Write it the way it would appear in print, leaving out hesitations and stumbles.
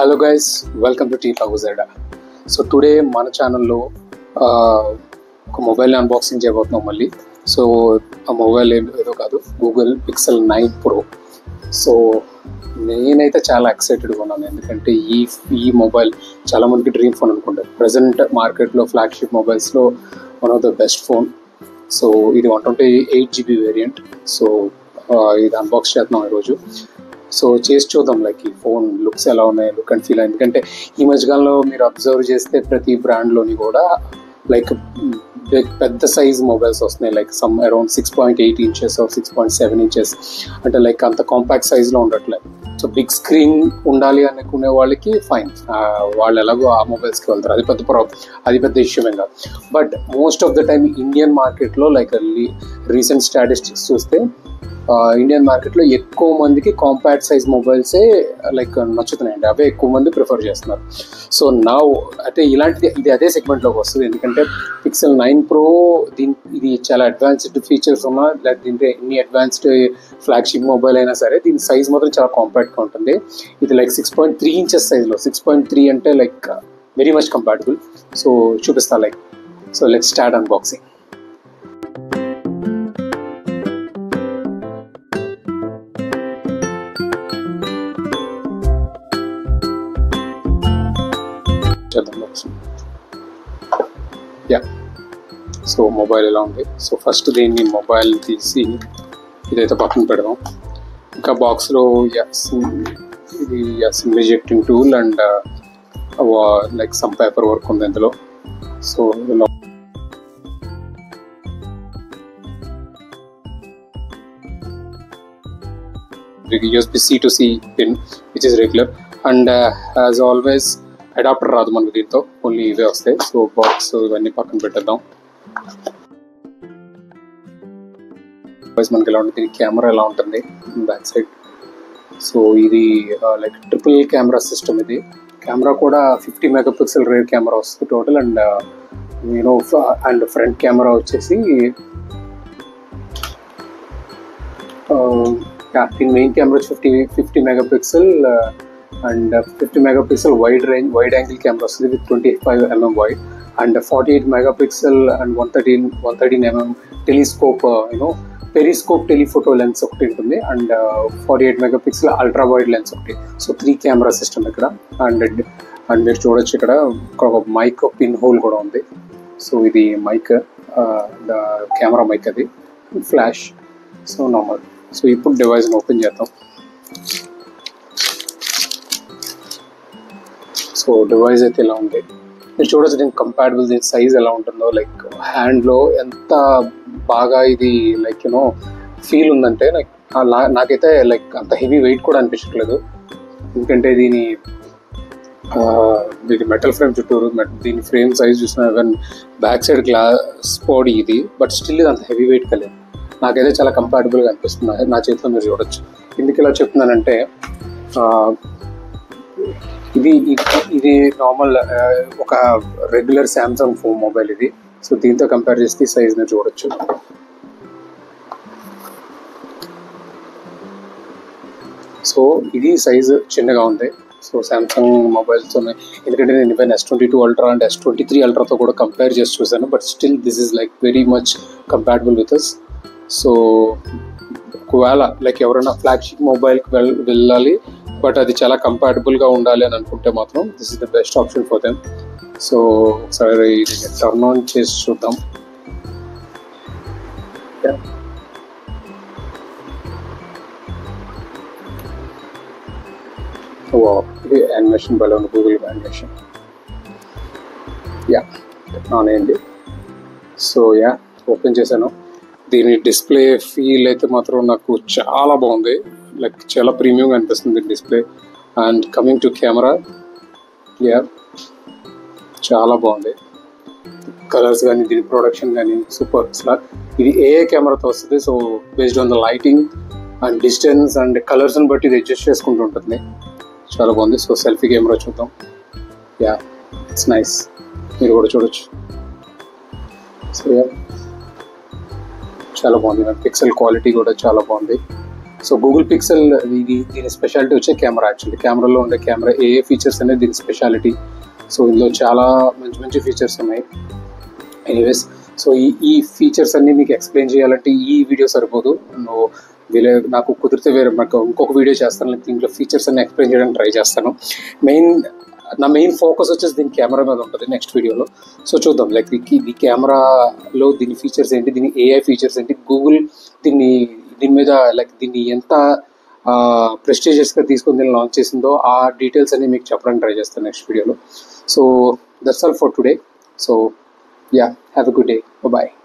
Hello guys, welcome to T-Zeda. So today మన ఛానల్లో ఒక మొబైల్ అన్బాక్సింగ్ చేయబోతున్నాం మళ్ళీ. సో ఆ మొబైల్ ఏదో కాదు, గూగుల్ పిక్సెల్ 9 Pro. సో నేనైతే చాలా ఎక్సైటెడ్గా ఉన్నాను, ఎందుకంటే ఈ మొబైల్ చాలామందికి డ్రీమ్ ఫోన్ అనుకుంటారు. ప్రజెంట్ మార్కెట్లో ఫ్లాగ్షిప్ మొబైల్స్లో one of the best phone. So ఇది 128GB వేరియంట్. సో ఇది అన్బాక్స్ చేస్తున్నాం ఈరోజు. సో చేసి చూద్దాం లైక్ ఈ ఫోన్ లుక్స్ ఎలా ఉన్నాయి, లుక్ అండ్ ఫీల్. ఎందుకంటే ఈ మధ్యకాలంలో మీరు అబ్జర్వ్ చేస్తే ప్రతి బ్రాండ్లోని కూడా లైక్ పెద్ద సైజ్ మొబైల్స్ వస్తున్నాయి, like some around 6.8 inches or 6.7 inches, అంటే లైక్ అంత కాంపాక్ట్ సైజ్లో ఉండట్లేదు. సో బిగ్ స్క్రీన్ ఉండాలి అనుకునే వాళ్ళకి ఫైన్, వాళ్ళు ఎలాగో ఆ మొబైల్స్కి వెళ్తారు, అది పెద్ద ఇష్యూ ఏం కాదు. But most of the time Indian మార్కెట్లో లైక్ రీసెంట్ స్టాటిస్టిక్స్ చూస్తే ఇండియన్ మార్కెట్లో ఎక్కువ మందికి కాంపాక్ట్ సైజ్ మొబైల్సే లైక్ నచ్చుతున్నాయండి, అవే ఎక్కువ మంది ప్రిఫర్ చేస్తున్నారు. సో నా అంటే ఇది అదే సెగ్మెంట్లోకి వస్తుంది, ఎందుకంటే పిక్సెల్ 9 Pro ఇది చాలా అడ్వాన్స్డ్ ఫీచర్స్ ఉన్నా, లైక్ దీంట్లో ఎన్ని అడ్వాన్స్డ్ ఫ్లాగ్షిప్ మొబైల్ అయినా సరే దీని సైజ్ మాత్రం చాలా కాంపాక్ట్గా ఉంటుంది. ఇది లైక్ 6.3 inches సైజ్లో, 6.3 అంటే like very much compatible. So చూపిస్తా like. So let's start unboxing. Yeah, so mobile ఎలా ఉంది. సో ఫస్ట్ దీన్ని మొబైల్ తీసి ఇదైతే పక్కన పెడదాం. ఇంకా బాక్స్లో ఇది SIM rejecting tool and like some paper work ఉంది ఇందులో. So USB-C to C pin which is regular, and as always adapter రాదు మనకు దీంతో, ఓన్లీ ఇవే వస్తాయి. సో బాక్స్ ఇవన్నీ పక్కన పెట్టేద్దాం. మనకి ఎలా ఉంటుంది, కెమెరా ఎలా ఉంటుంది బ్యాక్ సైడ్. సో ఇది లైక్ ట్రిపుల్ కెమెరా సిస్టమ్. ఇది కెమెరా కూడా 50 MP రేర్ కెమెరా వస్తుంది total, and and front camera వచ్చేసి దీని main camera 50 MP and 50 MP wide angle camera వస్తుంది with 25 mm wide, and 48 MP and 113 mm telescope periscope telephoto lens ఒకటి ఉంటుంది, and 48 MP ultra wide lens ఒకటి. So 3 camera system ఇక్కడ. And మీరు చూడొచ్చు ఇక్కడ ఒక మైక్ పిన్ హోల్ కూడా ఉంది. సో ఇది మైక్, కెమెరా మైక్, అది ఫ్లాష్. So normal. సో ఇప్పుడు డివైస్ని ఓపెన్ చేద్దాం. సో డివైస్ అయితే ఎలా ఉంది మీరు చూడొచ్చు. దీనికి కంపాటబుల్, దీని సైజ్ ఎలా ఉంటుందో, లైక్ హ్యాండ్లో ఎంత బాగా ఇది లైక్ ఫీల్ ఉందంటే లైక్ నాకైతే లైక్ అంత హెవీ వెయిట్ కూడా అనిపించట్లేదు, ఎందుకంటే దీని మెటల్ ఫ్రేమ్ చుట్టూరు, దీని ఫ్రేమ్ సైజ్ చూసిన even back side glass body ఇది, బట్ స్టిల్ ఇది అంత హెవీ వెయిట్ కలిగి నాకైతే చాలా కంపాటబుల్గా అనిపిస్తుంది నా చేతిలో. మీరు చూడొచ్చు. ఎందుకు ఇలా చెప్తున్నానంటే ఇది నార్మల్ ఒక రెగ్యులర్ శాంసంగ్ ఫోన్ మొబైల్ ఇది. సో దీంతో కంపేర్ చేస్తే సైజ్ మీరు చూడొచ్చు. సో ఇది సైజు చిన్నగా ఉంది. సో శాంసంగ్ మొబైల్స్ ఉన్నాయి, ఎందుకంటే నేను even S22 Ultra and S23 Ultraతో కూడా కంపేర్ చేసి చూసాను, but still this is like very much compatible with us. So ఒకవేళ లైక్ ఎవరైనా ఫ్లాగ్షిప్ మొబైల్కి వెళ్ళాలి బట్ అది చాలా కంపాటబుల్గా ఉండాలి అని అనుకుంటే మాత్రం this is the best option for them. So ఒకసారి దీన్ని టర్న్ ఆన్ చేసి చూద్దాం. ఇది యానిమేషన్ బలే ఉంది, గూగుల్ యానిమేషన్. ఆన్ అయింది. సో ఓపెన్ చేశాను. దీని డిస్ప్లే ఫీల్ అయితే మాత్రం నాకు చాలా బాగుంది, లైక్ చాలా ప్రీమియంగా అనిపిస్తుంది display. And coming to camera, చాలా బాగుంది. కలర్స్ కానీ దీని ప్రొడక్షన్ కానీ సూపర్. అసలు ఇది ఏ కెమెరాతో వస్తుంది. So based on the lighting and distance and కలర్స్ని బట్టి ఇది అడ్జస్ట్ చేసుకుంటూ ఉంటుంది. చాలా బాగుంది. సో సెల్ఫీ కెమెరా చూద్దాం. ఇట్స్ నైస్, మీరు కూడా చూడొచ్చు. సో చాలా బాగుంది. పిక్సెల్ క్వాలిటీ కూడా చాలా బాగుంది. సో గూగుల్ పిక్సెల్ దీని స్పెషాలిటీ వచ్చే కెమెరా. యాక్చువల్లీ కెమెరాలో ఉండే కెమెరా ఏ ఫీచర్స్ అనేది దీని స్పెషాలిటీ. సో ఇందులో చాలా మంచి మంచి ఫీచర్స్ ఉన్నాయి. ఎనీవేస్, సో ఈ ఫీచర్స్ అన్నీ మీకు ఎక్స్ప్లెయిన్ చేయాలంటే ఈ వీడియో సరిపోదు. నాకు కుదిరితే నాకు ఇంకొక వీడియో చేస్తాను, లేకపోతే దీంట్లో ఫీచర్స్ అన్ని ఎక్స్ప్లెయిన్ చేయడానికి ట్రై చేస్తాను. నా మెయిన్ ఫోకస్ వచ్చేసి దీని కెమెరా మీద ఉంటుంది నెక్స్ట్ వీడియోలో. సో చూద్దాం, లైక్ ఈ కెమెరాలో దీని ఫీచర్స్ ఏంటి, దీని ఏఐ ఫీచర్స్ ఏంటి, గూగుల్ దీని మీద లైక్ దీన్ని ఎంత ప్రెస్టీజియస్గా తీసుకొని దీన్ని లాంచ్ చేసిందో ఆ డీటెయిల్స్ అన్ని మీకు చెప్పడానికి ట్రై చేస్తాను నెక్స్ట్ వీడియోలో. So that's all for today. So yeah, have a good day. Bye bye.